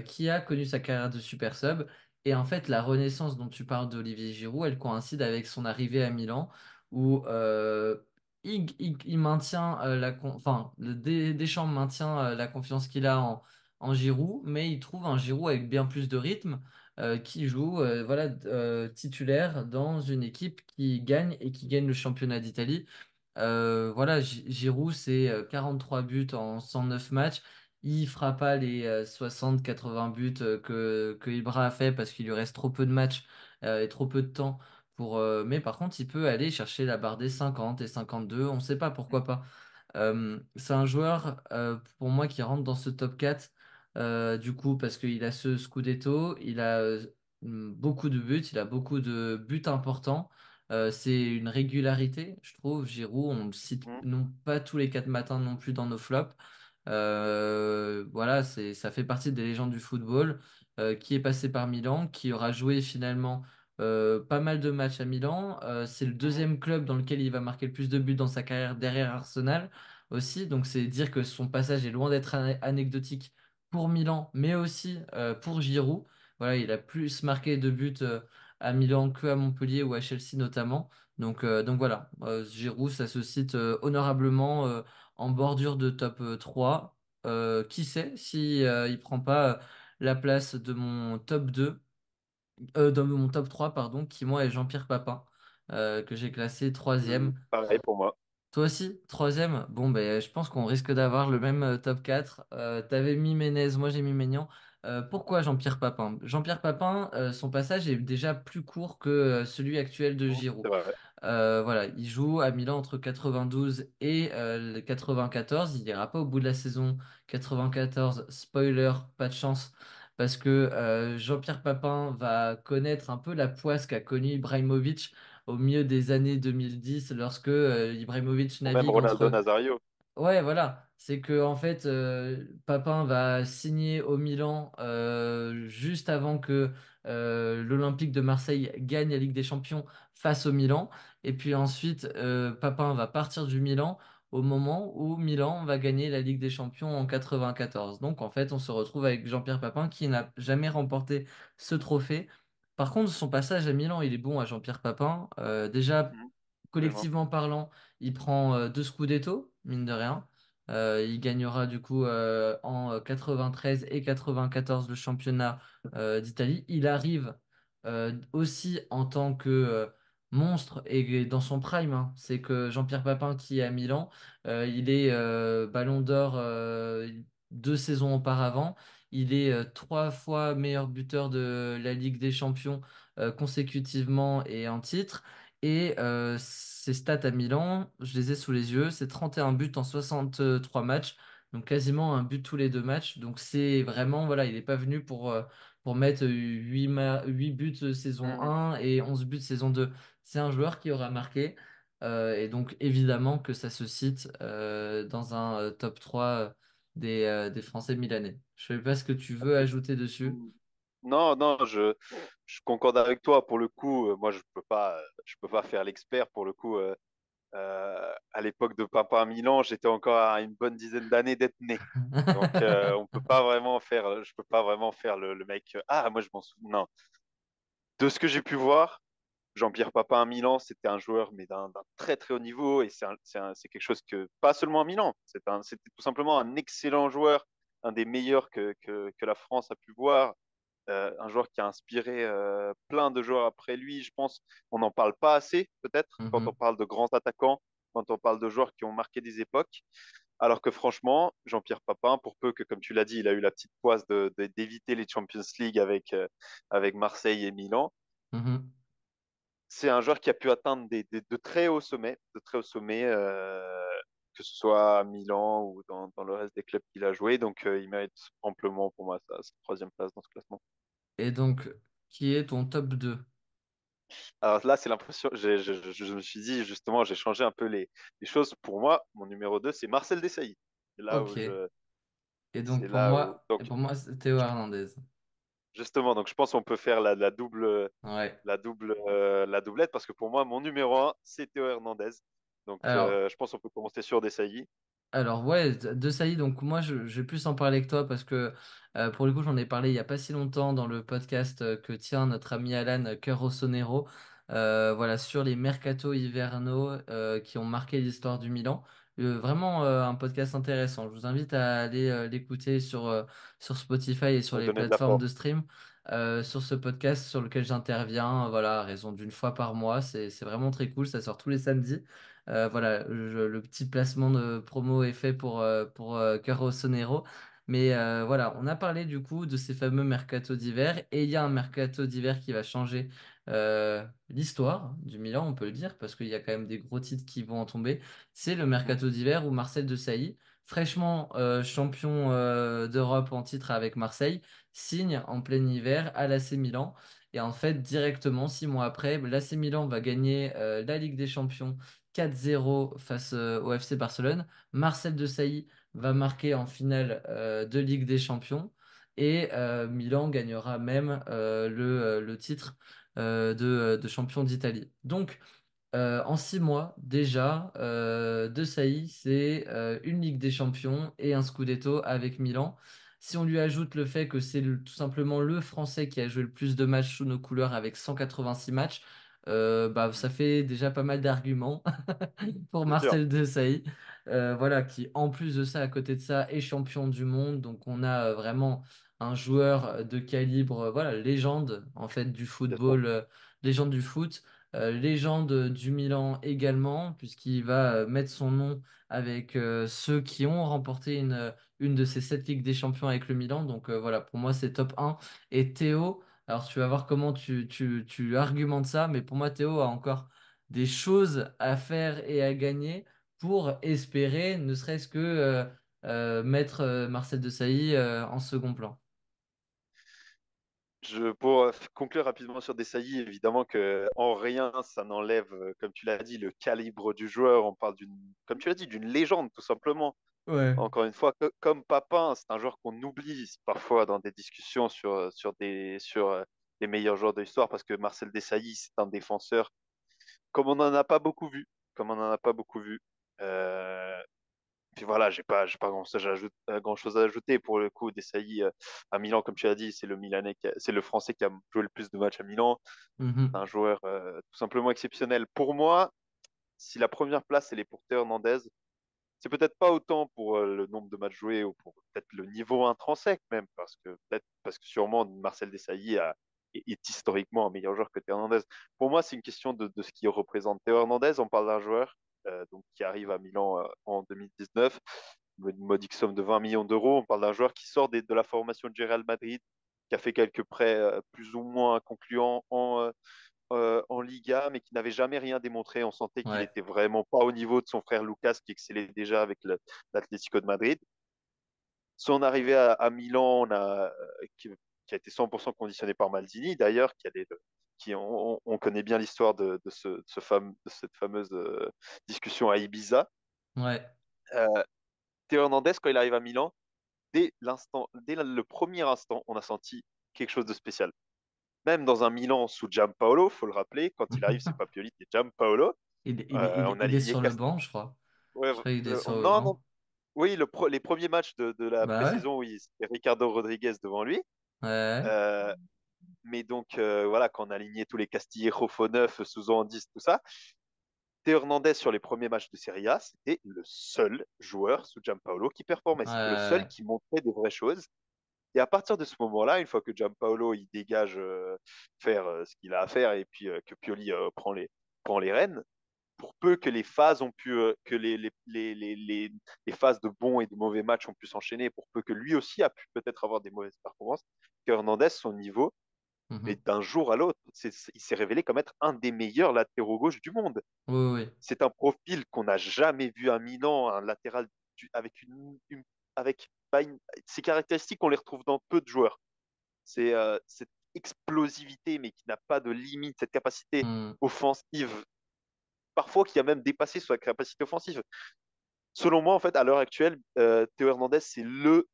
qui a connu sa carrière de super sub. Et en fait, la renaissance dont tu parles d'Olivier Giroud, elle coïncide avec son arrivée à Milan, où il maintient enfin, Deschamps maintient la confiance qu'il a en Giroud, mais il trouve un Giroud avec bien plus de rythme, qui joue voilà, titulaire dans une équipe qui gagne et qui gagne le championnat d'Italie. Voilà, Giroud, c'est 43 buts en 109 matchs. Il fera pas les 60-80 buts que Ibra a fait parce qu'il lui reste trop peu de matchs et trop peu de temps mais par contre, il peut aller chercher la barre des 50 et 52. On ne sait pas pourquoi pas. C'est un joueur, pour moi, qui rentre dans ce top 4, du coup, parce qu'il a ce Scudetto, il a beaucoup de buts, il a beaucoup de buts importants. C'est une régularité, je trouve. Giroud, on le cite Mm, non pas tous les 4 matins non plus dans nos flops. Voilà, ça fait partie des légendes du football, qui est passé par Milan, qui aura joué finalement pas mal de matchs à Milan. C'est le mm, deuxième club dans lequel il va marquer le plus de buts dans sa carrière derrière Arsenal aussi. Donc c'est dire que son passage est loin d'être anecdotique pour Milan, mais aussi pour Giroud. Voilà, il a plus marqué de buts à Milan que à Montpellier ou à Chelsea notamment. Donc voilà, Giroud, ça se cite honorablement en bordure de top 3. Qui sait si il prend pas la place de mon top 2 dans mon top 3 pardon, qui moi est Jean-Pierre Papin, que j'ai classé troisième. pareil pour moi. Toi aussi, troisième? Bon, ben, je pense qu'on risque d'avoir le même top 4. T'avais mis Ménez, moi j'ai mis Maignan. Pourquoi Jean-Pierre Papin? Jean-Pierre Papin, son passage est déjà plus court que celui actuel de Mm, Giroud. c'est vrai. Voilà, il joue à Milan entre 92 et le 94. Il n'ira pas au bout de la saison 94. Spoiler, pas de chance, parce que Jean-Pierre Papin va connaître un peu la poisse qu'a connue Ibrahimovic au milieu des années 2010, lorsque Ibrahimovic Ou même navigue Ronaldo entre. Nazario. Ouais, voilà. C'est que en fait, Papin va signer au Milan juste avant que l'Olympique de Marseille gagne la Ligue des Champions face au Milan. Et puis ensuite, Papin va partir du Milan au moment où Milan va gagner la Ligue des Champions en 94. Donc en fait, on se retrouve avec Jean-Pierre Papin qui n'a jamais remporté ce trophée. Par contre, son passage à Milan, il est bon à Jean-Pierre Papin. Déjà, Mhm. Absolument. collectivement parlant, il prend deux Scudetto, mine de rien. Il gagnera du coup en 93 et 94 le championnat d'Italie. Il arrive aussi en tant que monstre et dans son prime, hein. C'est que Jean-Pierre Papin qui est à Milan, il est Ballon d'Or 2 saisons auparavant. Il est 3 fois meilleur buteur de la Ligue des Champions consécutivement et en titre. Et ses stats à Milan, je les ai sous les yeux, c'est 31 buts en 63 matchs, donc quasiment un but tous les 2 matchs. Donc c'est vraiment, voilà, il n'est pas venu pour mettre 8 buts saison Mhm. 1 et 11 buts saison 2. C'est un joueur qui aura marqué, et donc évidemment que ça se cite dans un top 3 des Français milanais. Je ne sais pas ce que tu veux ajouter dessus. Non, non, je concorde avec toi. Pour le coup, moi, je peux pas faire l'expert. Pour le coup, à l'époque de Papa à Milan, j'étais encore à une bonne dizaine d'années d'être né. Donc, on peut pas vraiment faire, je peux pas vraiment faire le mec. Ah, moi, je m'en souviens. Non. De ce que j'ai pu voir, Jean-Pierre Papin à Milan, c'était un joueur, mais d'un très très haut niveau. Et c'est quelque chose que, pas seulement à Milan, c'était tout simplement un excellent joueur, un des meilleurs que la France a pu voir. Un joueur qui a inspiré plein de joueurs après lui. Je pense on n'en parle pas assez, peut-être, quand on Mhm, parle de grands attaquants, quand on parle de joueurs qui ont marqué des époques. Alors que franchement, Jean-Pierre Papin, pour peu que, comme tu l'as dit, il a eu la petite poisse d'éviter les Champions League avec Marseille et Milan, mhm. c'est un joueur qui a pu atteindre de très hauts sommets, que ce soit à Milan ou dans le reste des clubs qu'il a joué. Donc, il mérite amplement pour moi sa troisième place dans ce classement. Et donc, qui est ton top 2? Alors là, c'est l'impression, je me suis dit justement, j'ai changé un peu les choses. Pour moi, mon numéro 2 c'est Marcel Desailly. C'est là où Ok. je, Et c'est donc pour là où, moi, et pour moi, c'est Théo Hernandez. justement, donc je pense qu'on peut faire Ouais. la doublette parce que pour moi, mon numéro un c'est Théo Hernandez. Donc, Alors, je pense qu'on peut commencer sur Desailly. Alors ouais, de Saïd, donc moi je vais plus en parler que toi parce que pour le coup j'en ai parlé il y a pas si longtemps dans le podcast que tient notre ami Alan Cœur Rossonero, voilà, sur les mercato hivernaux qui ont marqué l'histoire du Milan. Vraiment un podcast intéressant. Je vous invite à aller l'écouter sur Spotify et sur Ça les donnait de plateformes l'apport. de stream. Sur ce podcast sur lequel j'interviens, voilà, à raison d'une fois par mois, c'est vraiment très cool, ça sort tous les samedis. Voilà, le petit placement de promo est fait pour Caro Sonero. Mais voilà, on a parlé du coup de ces fameux mercato d'hiver et il y a un mercato d'hiver qui va changer l'histoire du Milan, on peut le dire, parce qu'il y a quand même des gros titres qui vont en tomber. C'est le Mhm. mercato d'hiver où Marcel Desailly, fraîchement champion d'Europe en titre avec Marseille, signe en plein hiver à l'AC Milan. Et en fait, directement, 6 mois après, l'AC Milan va gagner la Ligue des Champions 4-0 face au FC Barcelone. Marcel Desailly va marquer en finale de Ligue des Champions et Milan gagnera même le titre de champion d'Italie. Donc, en 6 mois, déjà, Desailly, c'est une Ligue des Champions et un Scudetto avec Milan. Si on lui ajoute le fait que c'est tout simplement le Français qui a joué le plus de matchs sous nos couleurs avec 186 matchs, bah, ça fait déjà pas mal d'arguments pour C'est sûr, Marcel Desailly. Voilà, qui en plus de ça, à côté de ça, est champion du monde. Donc on a vraiment un joueur de calibre, voilà, légende en fait du c'est ça. football, légende du foot. Légende du Milan également, puisqu'il va mettre son nom avec ceux qui ont remporté une de ces 7 Ligues des Champions avec le Milan. Donc voilà, pour moi, c'est top 1. Et Théo, alors tu vas voir comment tu argumentes ça, mais pour moi, Théo a encore des choses à faire et à gagner pour espérer, ne serait-ce que mettre Marcel Desailly en second plan. Pour conclure rapidement sur Desailly, évidemment que en rien ça n'enlève, comme tu l'as dit, le calibre du joueur. On parle comme tu l'as dit, d'une légende tout simplement. Ouais. Encore une fois, comme Papin, c'est un joueur qu'on oublie parfois dans des discussions sur les meilleurs joueurs de l'histoire parce que Marcel Desailly, c'est un défenseur comme on n'en a pas beaucoup vu. Comme on n'en a pas beaucoup vu. Euh, Puis voilà, j'ai pas grand-chose à ajouter pour le coup. Desailly à Milan, comme tu as dit, c'est le Français qui a joué le plus de matchs à Milan. C'est Mhm. un joueur tout simplement exceptionnel. Pour moi, si la première place elle est pour Théo Hernandez, c'est peut-être pas autant pour le nombre de matchs joués ou pour peut-être le niveau intrinsèque même, parce que sûrement Marcel Desailly est historiquement un meilleur joueur que Théo Hernandez. Pour moi, c'est une question de ce qu'il représente. Théo Hernandez, on parle d'un joueur donc, qui arrive à Milan en 2019, une modique somme de 20 millions d'euros. On parle d'un joueur qui sort de la formation du Real Madrid, qui a fait quelques prêts plus ou moins concluants en Liga, mais qui n'avait jamais rien démontré. On sentait qu'il Ouais, était vraiment pas au niveau de son frère Lucas, qui excellait déjà avec l'Atlético de Madrid. Son arrivée à Milan, qui a été 100% conditionné par Maldini, d'ailleurs, on connaît bien l'histoire de cette fameuse discussion à Ibiza. ouais. Euh, Théo Hernandez, quand il arrive à Milan, dès le premier instant, on a senti quelque chose de spécial. Même dans un Milan sous Giampaolo, faut le rappeler, quand il arrive, c'est pas Pioli, c'est Giampaolo. On a Il est aligné sur le banc, je crois. Ouais, Je crois qu'il est sur le non, non. banc. Oui, les premiers matchs de la Bah ouais. pré-saison, oui, c'était Ricardo Rodriguez devant lui. Ouais. Euh, mais donc, voilà, quand on a aligné tous les Castillejo, Faux Neuf, Souza 10, tout ça, Théo Hernandez sur les premiers matchs de Serie A, c'était le seul joueur sous Giampaolo qui performait. C'était le seul Ouais. qui montrait des vraies choses. Et à partir de ce moment-là, une fois que Giampaolo il dégage faire ce qu'il a à faire et puis que Pioli prend les rênes, pour peu que les phases ont pu que les phases de bons et de mauvais matchs ont pu s'enchaîner, pour peu que lui aussi a pu peut-être avoir des mauvaises performances, que Hernandez, son niveau, mais Mhm. d'un jour à l'autre, il s'est révélé comme être un des meilleurs latéraux gauche du monde. Oui, oui. C'est un profil qu'on n'a jamais vu à Milan, un latéral avec avec pas ces caractéristiques, on les retrouve dans peu de joueurs. C'est cette explosivité, mais qui n'a pas de limite, cette capacité Hmm. offensive, parfois qui a même dépassé sa capacité offensive. Selon moi, en fait, à l'heure actuelle, Théo Hernandez, c'est le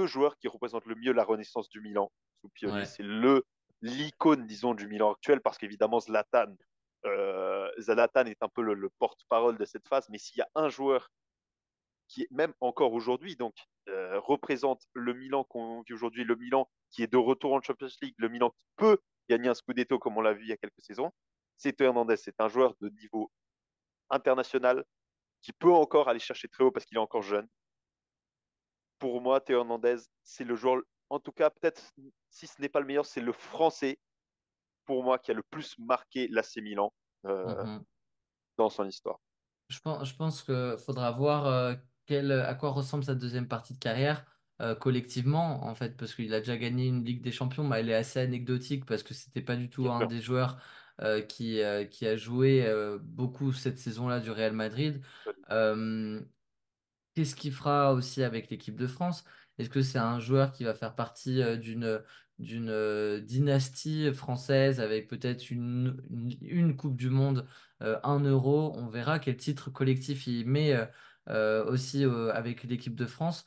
joueur qui représente le mieux la renaissance du Milan sous Pioli. Ouais. C'est l'icône, disons, du Milan actuel, parce qu'évidemment, Zlatan est un peu le porte-parole de cette phase, mais s'il y a un joueur qui est même encore aujourd'hui, donc représente le Milan qu'on vit aujourd'hui, le Milan qui est de retour en Champions League, le Milan qui peut gagner un Scudetto comme on l'a vu il y a quelques saisons, c'est Théo Hernandez. C'est un joueur de niveau international qui peut encore aller chercher très haut parce qu'il est encore jeune. Pour moi, Théo Hernandez, c'est le joueur, en tout cas, peut-être si ce n'est pas le meilleur, c'est le Français, pour moi, qui a le plus marqué l'AC Milan Mhm. dans son histoire. Je pense qu'il faudra voir à quoi ressemble sa deuxième partie de carrière collectivement, en fait, parce qu'il a déjà gagné une Ligue des Champions, mais elle est assez anecdotique parce que c'était pas du tout Bien un sûr. des joueurs qui a joué beaucoup cette saison-là du Real Madrid. Euh, Qu'est-ce qu'il fera aussi avec l'équipe de France? Est-ce que c'est un joueur qui va faire partie d'une dynastie française avec peut-être une Coupe du Monde, un Euro? On verra quel titre collectif il met aussi avec l'équipe de France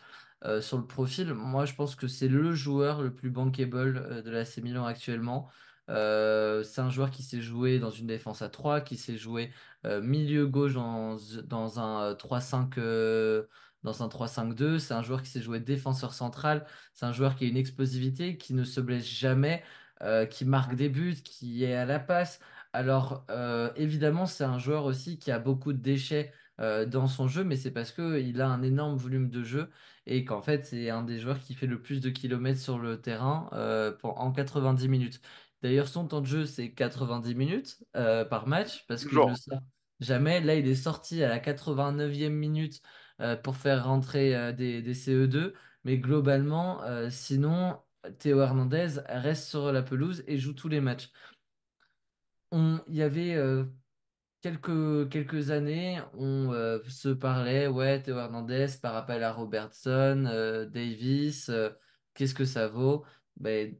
sur le profil. Moi, je pense que c'est le joueur le plus bankable de la l'AC Milan actuellement. C'est un joueur qui s'est joué dans une défense à 3, qui s'est joué milieu gauche dans un 3-5 dans un 3-5-2. C'est un joueur qui s'est joué défenseur central. C'est un joueur qui a une explosivité, qui ne se blesse jamais, qui marque des buts, qui est à la passe. Alors, évidemment, c'est un joueur aussi qui a beaucoup de déchets dans son jeu, mais c'est parce qu'il a un énorme volume de jeu et qu'en fait, c'est un des joueurs qui fait le plus de kilomètres sur le terrain en 90 minutes. D'ailleurs, son temps de jeu, c'est 90 minutes par match parce Du qu'il ne genre, sort jamais. Là, il est sorti à la 89e minute pour faire rentrer des CE2. Mais globalement, sinon, Théo Hernandez reste sur la pelouse et joue tous les matchs. Il y avait quelques années, on se parlait, ouais, Théo Hernandez par rappel à Robertson, Davis, qu'est-ce que ça vaut? Ben,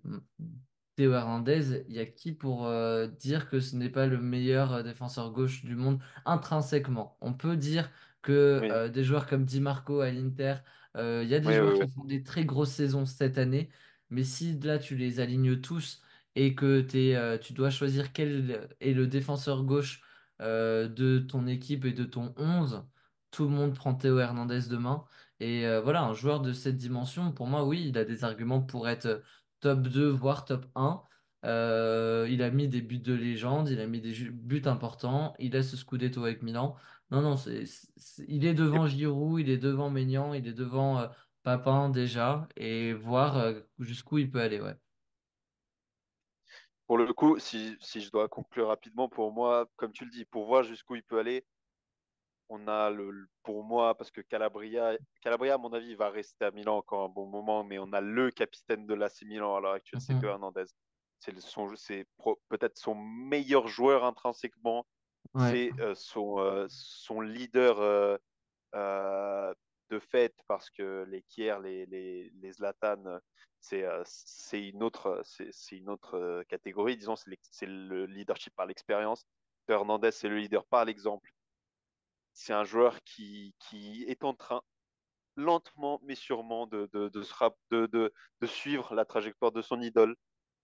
Théo Hernandez, il y a qui pour dire que ce n'est pas le meilleur défenseur gauche du monde intrinsèquement? On peut dire que oui, des joueurs comme Di Marco à l'Inter, il y a des oui, oui, joueurs oui. qui font des très grosses saisons cette année, Mais si là, tu les alignes tous et que tu dois choisir quel est le défenseur gauche de ton équipe et de ton 11, tout le monde prend Théo Hernandez demain. Et voilà, un joueur de cette dimension, pour moi, oui, il a des arguments pour être top 2 voire top 1. Il a mis des buts de légende, il a mis des buts importants, il a ce Scudetto avec Milan. Non, non, il est Et devant Giroud, il est devant Maignan, il est devant Papin déjà, et voir jusqu'où il peut aller, ouais. pour le coup, si je dois conclure rapidement, pour moi, comme tu le dis, pour voir jusqu'où il peut aller, on a pour moi, parce que Calabria, à mon avis, va rester à Milan encore un bon moment, mais on a le capitaine de l'AC Milan à l'heure actuelle, c'est Théo Mhm. Hernandez. Peut-être son meilleur joueur intrinsèquement, Ouais. c'est son leader euh, de fait, parce que les Kier, les Zlatan, c'est une autre catégorie. Disons, c'est le leadership par l'expérience. Hernandez, c'est le leader par l'exemple. C'est un joueur qui est en train, lentement mais sûrement, de suivre la trajectoire de son idole,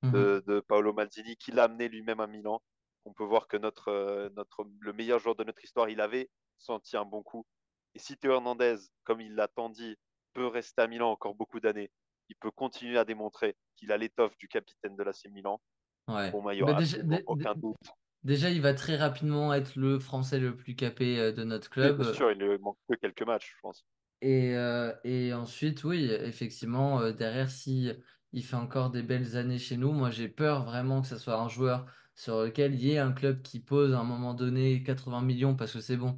Mhm. de Paolo Maldini, qui l'a amené lui-même à Milan. On peut voir que le meilleur joueur de notre histoire, il avait senti un bon coup. Et si Théo Hernandez, comme il l'a tant dit, peut rester à Milan encore beaucoup d'années, il peut continuer à démontrer qu'il a l'étoffe du capitaine de l'AC Milan. Ouais. Pour moi, il n'y Bah, aura absolument aucun doute. déjà, il va très rapidement être le Français le plus capé de notre Oui, bien club. sûr, il ne manque que quelques matchs, je pense. Et ensuite, oui, effectivement, derrière, si il fait encore des belles années chez nous, moi j'ai peur vraiment que ce soit un joueur sur lequel il y ait un club qui pose à un moment donné 80 millions parce que c'est bon.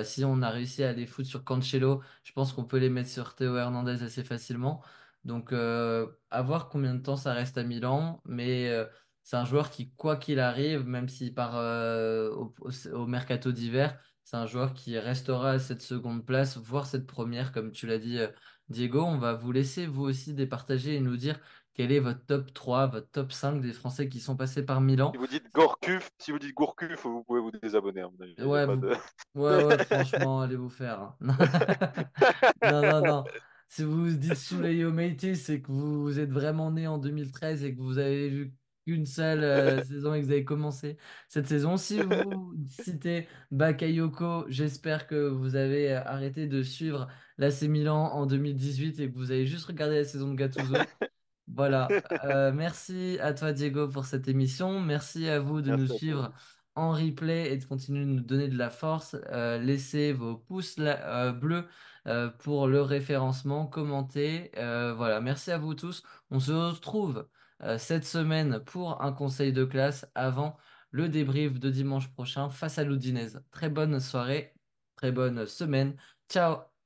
Si on a réussi à les foutre sur Cancelo, je pense qu'on peut les mettre sur Théo Hernandez assez facilement. Donc, à voir combien de temps ça reste à Milan, mais c'est un joueur qui, quoi qu'il arrive, même s'il part au mercato d'hiver, c'est un joueur qui restera à cette seconde place, voire cette première, comme tu l'as dit, Diego. On va vous laisser, vous aussi, départager et nous dire quel est votre top 3, votre top 5 des Français qui sont passés par Milan. Si vous dites Gourcuff, vous pouvez vous désabonner, à mon avis. Il y a Ouais, pas de... ouais, ouais, franchement, allez vous faire, hein. Non, non, non. Si vous vous dites Souley Meïté, c'est que vous êtes vraiment né en 2013 et que vous avez vu qu'une seule saison et que vous avez commencé cette saison. Si vous citez Bakayoko, j'espère que vous avez arrêté de suivre l'AC Milan en 2018 et que vous avez juste regardé la saison de Gattuso. Voilà. Merci à toi, Diego, pour cette émission. Merci à vous de nous Merci à toi. suivre en replay et de continuer de nous donner de la force. Laissez vos pouces bleus pour le référencement, commentez. Voilà. Merci à vous tous. On se retrouve cette semaine pour un conseil de classe avant le débrief de dimanche prochain face à l'Udinese. Très bonne soirée, très bonne semaine. Ciao!